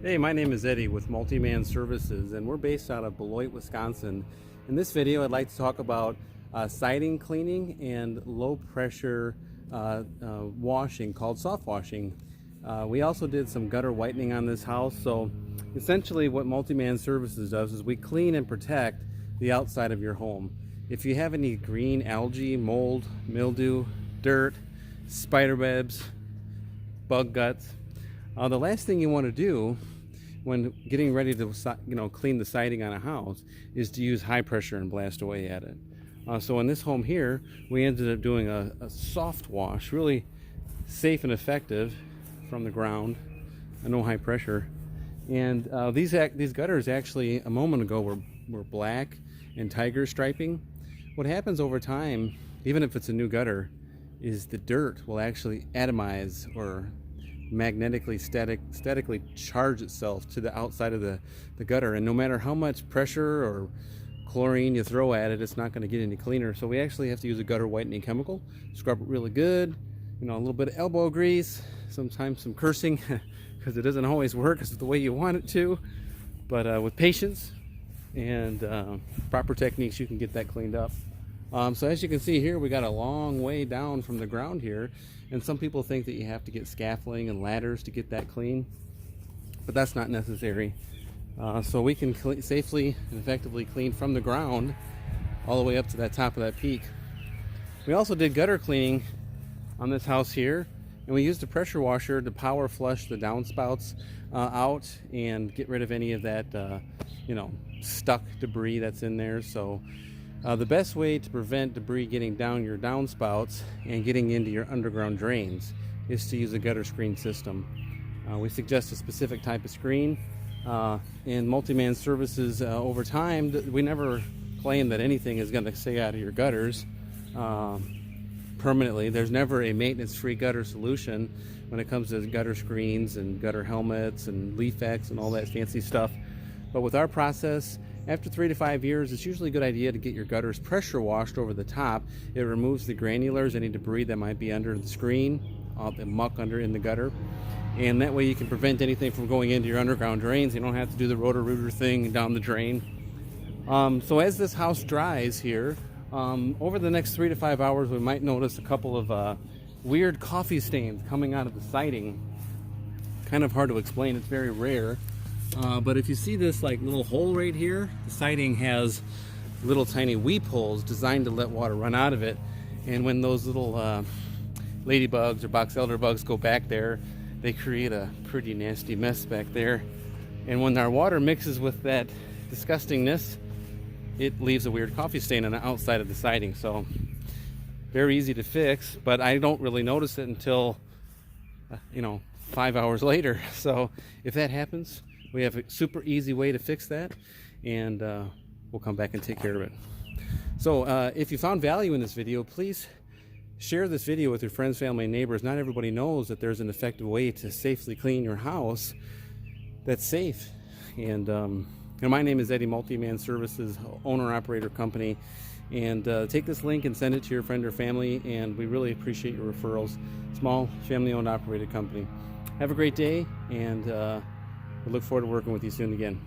Hey, my name is Eddie with Multi-Man Services, and we're based out of Beloit, Wisconsin. In this video, I'd like to talk about siding cleaning and low pressure washing called soft washing. We also did some gutter whitening on this house. So essentially what Multi-Man Services does is we clean and protect the outside of your home. If you have any green algae, mold, mildew, dirt, spider webs, bug guts, the last thing you want to do when getting ready to clean the siding on a house is to use high pressure and blast away at it. So in this home here, we ended up doing a soft wash, really safe and effective from the ground, no high pressure. And these gutters actually a moment ago were black and tiger striping. What happens over time, even if it's a new gutter, is the dirt will actually atomize or statically charge itself to the outside of the gutter, and no matter how much pressure or chlorine you throw at it, it's not going to get any cleaner. So we actually have to use a gutter whitening chemical, scrub it really good, a little bit of elbow grease, sometimes some cursing because it doesn't always work as the way you want it to, but with patience and proper techniques you can get that cleaned up. So as you can see here, we got a long way down from the ground here, and some people think that you have to get scaffolding and ladders to get that clean, but that's not necessary. So we can safely and effectively clean from the ground all the way up to that top of that peak. We also did gutter cleaning on this house here, and we used a pressure washer to power flush the downspouts out and get rid of any of that stuck debris that's in there. So the best way to prevent debris getting down your downspouts and getting into your underground drains is to use a gutter screen system. We suggest a specific type of screen. In Multi-Man Services, over time, we never claim that anything is going to stay out of your gutters permanently. There's never a maintenance-free gutter solution when it comes to gutter screens and gutter helmets and leaf-X and all that fancy stuff. But with our process, after 3 to 5 years, it's usually a good idea to get your gutters pressure washed over the top. It removes the granulars, any debris that might be under the screen, the muck under in the gutter. And that way you can prevent anything from going into your underground drains. You don't have to do the roto-rooter thing down the drain. So as this house dries here, over the next 3 to 5 hours, we might notice a couple of weird coffee stains coming out of the siding. Kind of hard to explain, it's very rare. But if you see this little hole right here, the siding has little tiny weep holes designed to let water run out of it. And when those little ladybugs or box elder bugs go back there, they create a pretty nasty mess back there. And when our water mixes with that disgustingness, it leaves a weird coffee stain on the outside of the siding. So very easy to fix, but I don't really notice it until 5 hours later. So if that happens, we have a super easy way to fix that, and we'll come back and take care of it. So if you found value in this video, please share this video with your friends, family, and neighbors. Not everybody knows that there's an effective way to safely clean your house that's safe. And my name is Eddie, Multi-Man Services, owner-operator company. And take this link and send it to your friend or family, and we really appreciate your referrals. Small, family-owned, operated company. Have a great day, and we look forward to working with you soon again.